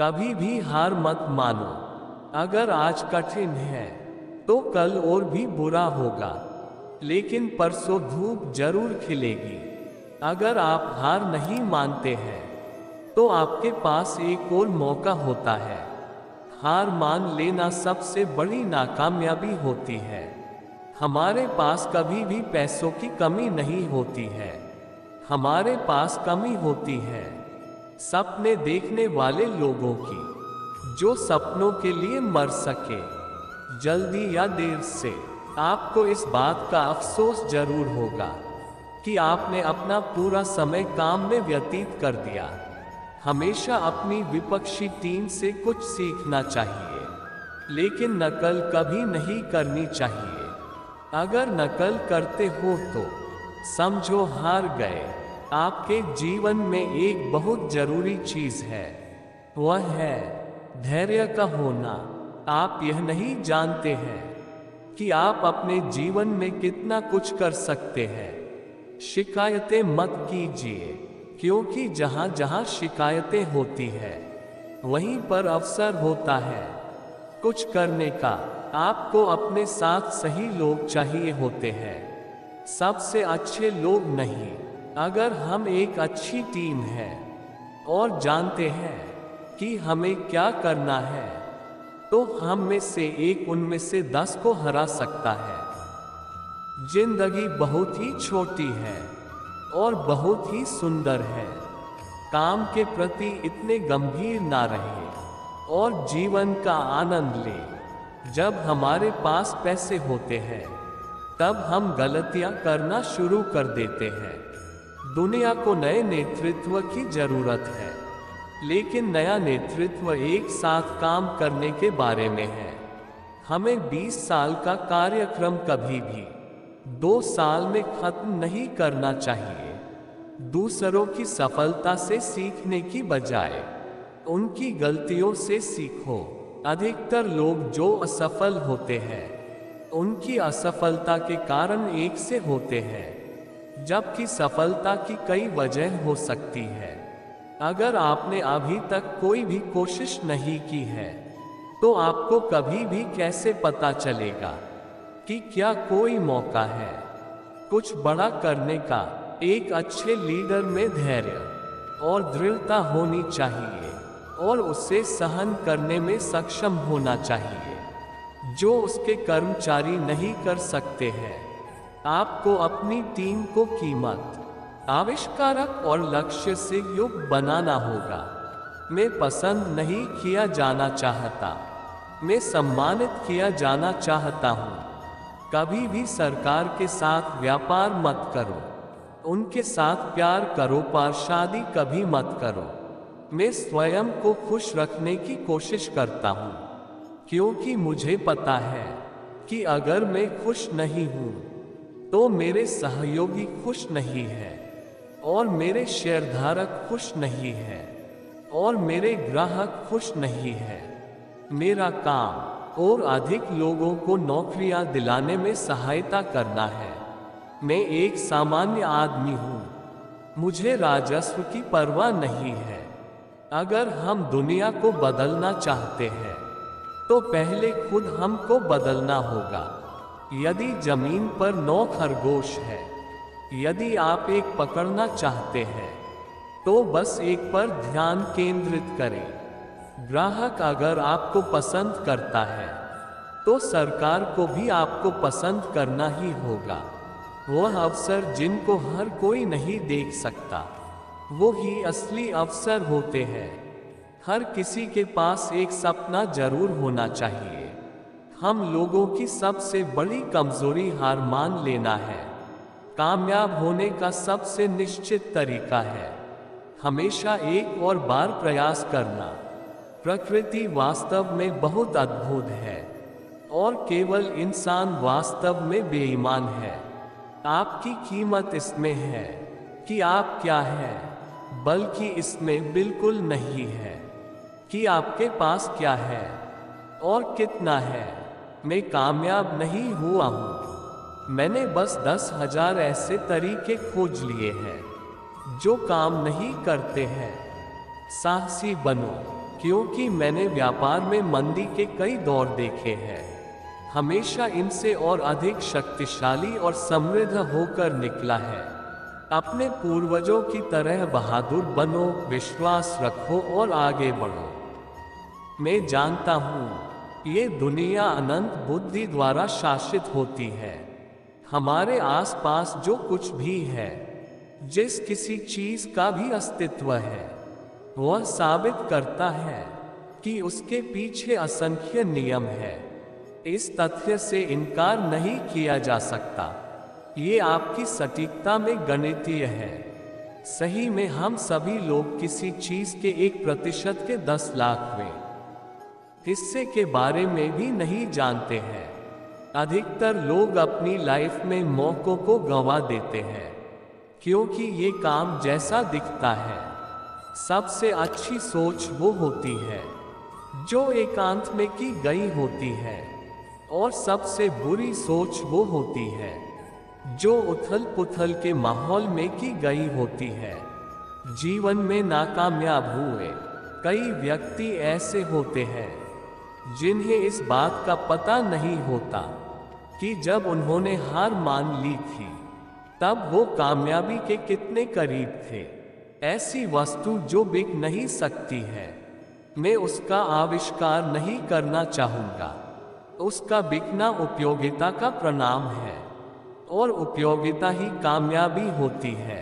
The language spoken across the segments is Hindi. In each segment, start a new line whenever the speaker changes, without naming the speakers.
कभी भी हार मत मानो। अगर आज कठिन है तो कल और भी बुरा होगा, लेकिन परसों धूप जरूर खिलेगी। अगर आप हार नहीं मानते हैं तो आपके पास एक और मौका होता है। हार मान लेना सबसे बड़ी नाकामयाबी होती है। हमारे पास कभी भी पैसों की कमी नहीं होती है, हमारे पास कमी होती है सपने देखने वाले लोगों की, जो सपनों के लिए मर सके। जल्दी या देर से आपको इस बात का अफसोस जरूर होगा कि आपने अपना पूरा समय काम में व्यतीत कर दिया। हमेशा अपनी विपक्षी टीम से कुछ सीखना चाहिए, लेकिन नकल कभी नहीं करनी चाहिए। अगर नकल करते हो तो समझो हार गए। आपके जीवन में एक बहुत जरूरी चीज है, वह है धैर्य का होना। आप यह नहीं जानते हैं कि आप अपने जीवन में कितना कुछ कर सकते हैं। शिकायतें मत कीजिए, क्योंकि जहां जहां शिकायतें होती है वहीं पर अवसर होता है कुछ करने का। आपको अपने साथ सही लोग चाहिए होते हैं, सबसे अच्छे लोग नहीं। अगर हम एक अच्छी टीम है और जानते हैं कि हमें क्या करना है, तो हम में से एक उनमें से 10 को हरा सकता है। जिंदगी बहुत ही छोटी है और बहुत ही सुंदर है। काम के प्रति इतने गंभीर ना रहे और जीवन का आनंद ले। जब हमारे पास पैसे होते हैं तब हम गलतियां करना शुरू कर देते हैं। दुनिया को नए नेतृत्व की जरूरत है, लेकिन नया नेतृत्व एक साथ काम करने के बारे में है। हमें 20 साल का कार्यक्रम कभी भी 2 साल में खत्म नहीं करना चाहिए। दूसरों की सफलता से सीखने की बजाय उनकी गलतियों से सीखो। अधिकतर लोग जो असफल होते हैं उनकी असफलता के कारण एक से होते हैं, जबकि सफलता की कई वजह हो सकती है। अगर आपने अभी तक कोई भी कोशिश नहीं की है तो आपको कभी भी कैसे पता चलेगा कि क्या कोई मौका है कुछ बड़ा करने का। एक अच्छे लीडर में धैर्य और दृढ़ता होनी चाहिए और उसे सहन करने में सक्षम होना चाहिए, जो उसके कर्मचारी नहीं कर सकते हैं। आपको अपनी टीम को कीमत, आविष्कारक और लक्ष्य से युक्त बनाना होगा। मैं पसंद नहीं किया जाना चाहता, मैं सम्मानित किया जाना चाहता हूँ। कभी भी सरकार के साथ व्यापार मत करो, उनके साथ प्यार करो पर शादी कभी मत करो। मैं स्वयं को खुश रखने की कोशिश करता हूँ, क्योंकि मुझे पता है कि अगर मैं खुश नहीं हूँ तो मेरे सहयोगी खुश नहीं है और मेरे शेयरधारक खुश नहीं है और मेरे ग्राहक खुश नहीं है। मेरा काम और अधिक लोगों को नौकरियां दिलाने में सहायता करना है। मैं एक सामान्य आदमी हूँ, मुझे राजस्व की परवाह नहीं है। अगर हम दुनिया को बदलना चाहते हैं तो पहले खुद हमको बदलना होगा। यदि जमीन पर 9 खरगोश है, यदि आप एक पकड़ना चाहते हैं तो बस एक पर ध्यान केंद्रित करें। ग्राहक अगर आपको पसंद करता है तो सरकार को भी आपको पसंद करना ही होगा। वह अवसर जिनको हर कोई नहीं देख सकता, वो ही असली अवसर होते हैं। हर किसी के पास एक सपना जरूर होना चाहिए। हम लोगों की सबसे बड़ी कमजोरी हार मान लेना है। कामयाब होने का सबसे निश्चित तरीका है हमेशा एक और बार प्रयास करना। प्रकृति वास्तव में बहुत अद्भुत है और केवल इंसान वास्तव में बेईमान है। आपकी कीमत इसमें है कि आप क्या हैं, बल्कि इसमें बिल्कुल नहीं है कि आपके पास क्या है और कितना है। मैं कामयाब नहीं हुआ हूँ, मैंने बस 10,000 ऐसे तरीके खोज लिए हैं जो काम नहीं करते हैं। साहसी बनो, क्योंकि मैंने व्यापार में मंदी के कई दौर देखे हैं, हमेशा इनसे और अधिक शक्तिशाली और समृद्ध होकर निकला है। अपने पूर्वजों की तरह बहादुर बनो, विश्वास रखो और आगे बढ़ो। मैं जानता हूँ ये दुनिया अनंत बुद्धि द्वारा शासित होती है। हमारे आसपास जो कुछ भी है, जिस किसी चीज का भी अस्तित्व है, वह साबित करता है कि उसके पीछे असंख्य नियम है। इस तथ्य से इनकार नहीं किया जा सकता। ये आपकी सटीकता में गणितीय है। सही में हम सभी लोग किसी चीज के 1% के 10 लाखवें हिस्से के बारे में भी नहीं जानते हैं। अधिकतर लोग अपनी लाइफ में मौकों को गंवा देते हैं क्योंकि ये काम जैसा दिखता है। सबसे अच्छी सोच वो होती है जो एकांत में की गई होती है, और सबसे बुरी सोच वो होती है जो उथल पुथल के माहौल में की गई होती है। जीवन में नाकामयाब हुए कई व्यक्ति ऐसे होते हैं जिन्हें इस बात का पता नहीं होता कि जब उन्होंने हार मान ली थी तब वो कामयाबी के कितने करीब थे। ऐसी वस्तु जो बिक नहीं सकती है, मैं उसका आविष्कार नहीं करना चाहूँगा। उसका बिकना उपयोगिता का परिणाम है, और उपयोगिता ही कामयाबी होती है।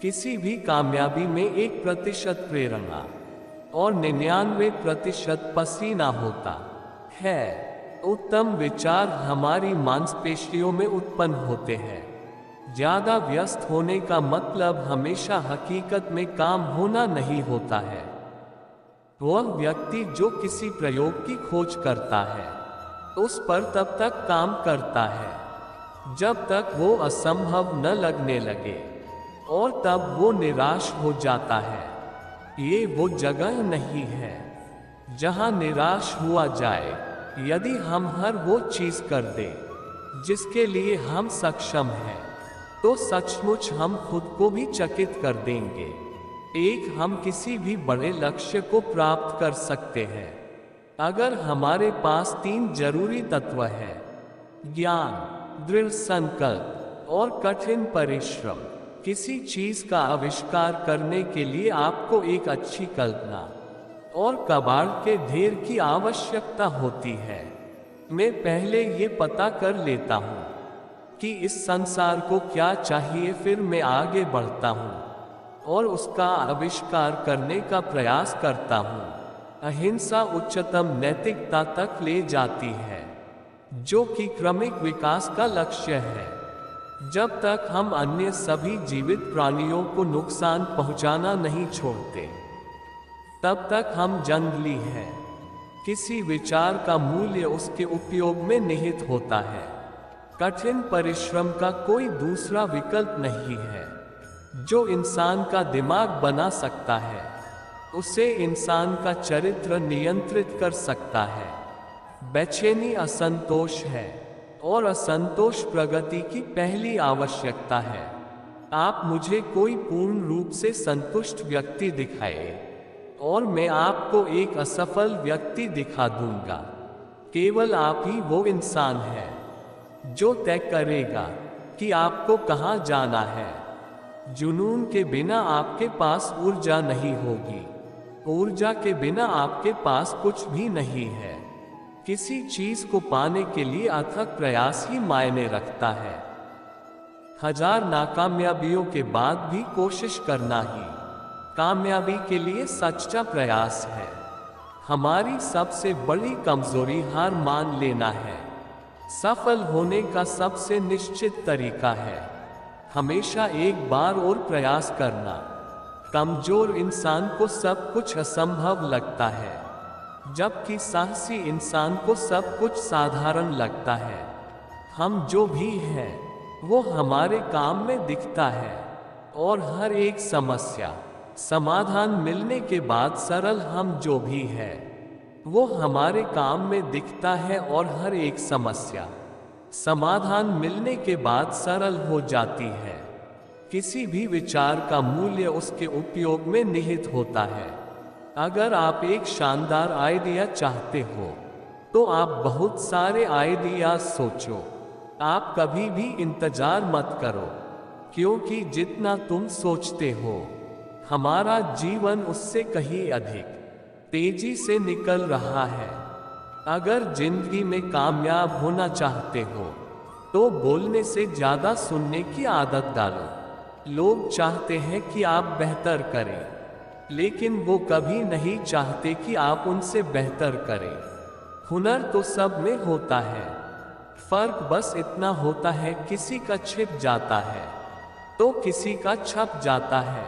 किसी भी कामयाबी में 1% प्रेरणा और 99% पसीना होता है। उत्तम विचार हमारी मांसपेशियों में उत्पन्न होते हैं। ज्यादा व्यस्त होने का मतलब हमेशा हकीकत में काम होना नहीं होता है। वह व्यक्ति जो किसी प्रयोग की खोज करता है उस पर तब तक काम करता है जब तक वो असंभव न लगने लगे, और तब वो निराश हो जाता है। ये वो जगह नहीं है जहां निराश हुआ जाए। यदि हम हर वो चीज कर दें जिसके लिए हम सक्षम हैं, तो सचमुच हम खुद को भी चकित कर देंगे। हम किसी भी बड़े लक्ष्य को प्राप्त कर सकते हैं अगर हमारे पास 3 जरूरी तत्व हैं: ज्ञान, दृढ़ संकल्प और कठिन परिश्रम। किसी चीज का आविष्कार करने के लिए आपको एक अच्छी कल्पना और कबाड़ के ढेर की आवश्यकता होती है। मैं पहले ये पता कर लेता हूँ कि इस संसार को क्या चाहिए, फिर मैं आगे बढ़ता हूँ और उसका आविष्कार करने का प्रयास करता हूँ। अहिंसा उच्चतम नैतिकता तक ले जाती है, जो कि क्रमिक विकास का लक्ष्य है। जब तक हम अन्य सभी जीवित प्राणियों को नुकसान पहुंचाना नहीं छोड़ते, तब तक हम जंगली हैं। किसी विचार का मूल्य उसके उपयोग में निहित होता है। कठिन परिश्रम का कोई दूसरा विकल्प नहीं है। जो इंसान का दिमाग बना सकता है, उसे इंसान का चरित्र नियंत्रित कर सकता है। बेचैनी असंतोष है, और असंतोष प्रगति की पहली आवश्यकता है। आप मुझे कोई पूर्ण रूप से संतुष्ट व्यक्ति दिखाए, और मैं आपको एक असफल व्यक्ति दिखा दूंगा। केवल आप ही वो इंसान है जो तय करेगा कि आपको कहाँ जाना है। जुनून के बिना आपके पास ऊर्जा नहीं होगी। ऊर्जा के बिना आपके पास कुछ भी नहीं है। किसी चीज को पाने के लिए अथक प्रयास ही मायने रखता है। 1000 नाकामयाबियों के बाद भी कोशिश करना ही कामयाबी के लिए सच्चा प्रयास है। हमारी सबसे बड़ी कमजोरी हार मान लेना है। सफल होने का सबसे निश्चित तरीका है हमेशा एक बार और प्रयास करना। कमजोर इंसान को सब कुछ असंभव लगता है, जबकि साहसी इंसान को सब कुछ साधारण लगता है। हम जो भी हैं, वो हमारे काम में दिखता है, और हर एक समस्या समाधान मिलने के बाद सरल हम जो भी है, वो हमारे काम में दिखता है, और हर एक समस्या समाधान मिलने के बाद सरल हो जाती है। किसी भी विचार का मूल्य उसके उपयोग में निहित होता है। अगर आप एक शानदार आइडिया चाहते हो तो आप बहुत सारे आइडियाज सोचो। आप कभी भी इंतजार मत करो, क्योंकि जितना तुम सोचते हो हमारा जीवन उससे कहीं अधिक तेजी से निकल रहा है। अगर जिंदगी में कामयाब होना चाहते हो तो बोलने से ज्यादा सुनने की आदत डालो। लोग चाहते हैं कि आप बेहतर करें, लेकिन वो कभी नहीं चाहते कि आप उनसे बेहतर करें। हुनर तो सब में होता है, फर्क बस इतना होता है किसी का छिप जाता है तो किसी का छप जाता है।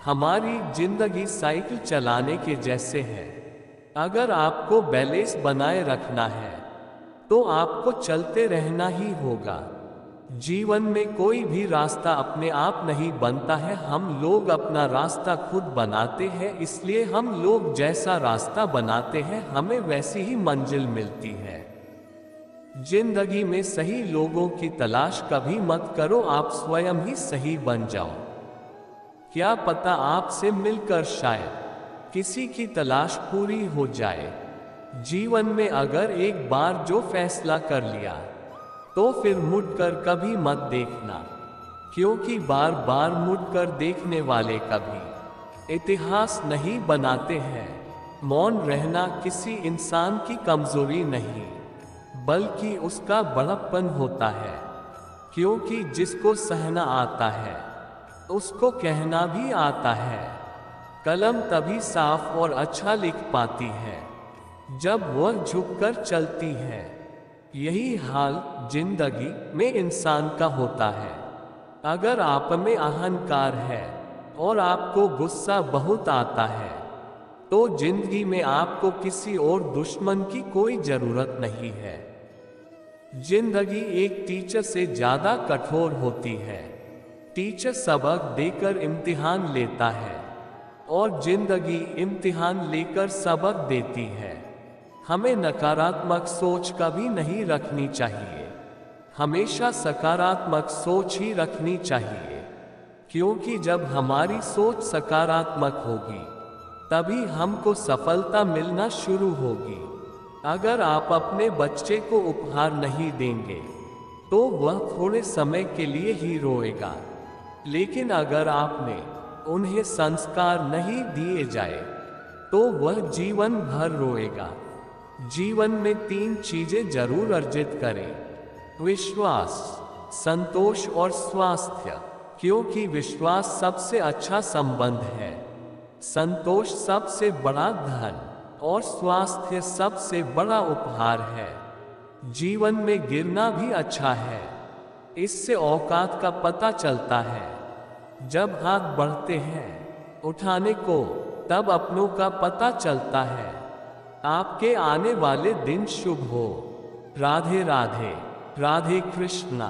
हमारी जिंदगी साइकिल चलाने के जैसे है। अगर आपको बैलेंस बनाए रखना है तो आपको चलते रहना ही होगा। जीवन में कोई भी रास्ता अपने आप नहीं बनता है, हम लोग अपना रास्ता खुद बनाते हैं। इसलिए हम लोग जैसा रास्ता बनाते हैं हमें वैसी ही मंजिल मिलती है। जिंदगी में सही लोगों की तलाश कभी मत करो, आप स्वयं ही सही बन जाओ। क्या पता आपसे मिलकर शायद किसी की तलाश पूरी हो जाए। जीवन में अगर एक बार जो फैसला कर लिया तो फिर मुड़कर कभी मत देखना, क्योंकि बार बार मुड़कर देखने वाले कभी इतिहास नहीं बनाते हैं। मौन रहना किसी इंसान की कमजोरी नहीं, बल्कि उसका बड़प्पन होता है, क्योंकि जिसको सहना आता है उसको कहना भी आता है। कलम तभी साफ और अच्छा लिख पाती है जब वह झुककर चलती है। यही हाल जिंदगी में इंसान का होता है। अगर आप में अहंकार है और आपको गुस्सा बहुत आता है तो जिंदगी में आपको किसी और दुश्मन की कोई जरूरत नहीं है। जिंदगी एक टीचर से ज्यादा कठोर होती है। टीचर सबक देकर इम्तिहान लेता है और जिंदगी इम्तिहान लेकर सबक देती है। हमें नकारात्मक सोच कभी नहीं रखनी चाहिए, हमेशा सकारात्मक सोच ही रखनी चाहिए, क्योंकि जब हमारी सोच सकारात्मक होगी तभी हमको सफलता मिलना शुरू होगी। अगर आप अपने बच्चे को उपहार नहीं देंगे तो वह थोड़े समय के लिए ही रोएगा, लेकिन अगर आपने उन्हें संस्कार नहीं दिए जाए तो वह जीवन भर रोएगा। जीवन में 3 चीजें जरूर अर्जित करें: विश्वास, संतोष और स्वास्थ्य, क्योंकि विश्वास सबसे अच्छा संबंध है, संतोष सबसे बड़ा धन और स्वास्थ्य सबसे बड़ा उपहार है। जीवन में गिरना भी अच्छा है, इससे औकात का पता चलता है। जब हाथ बढ़ते हैं उठाने को तब अपनों का पता चलता है। आपके आने वाले दिन शुभ हो। राधे राधे, राधे कृष्णा।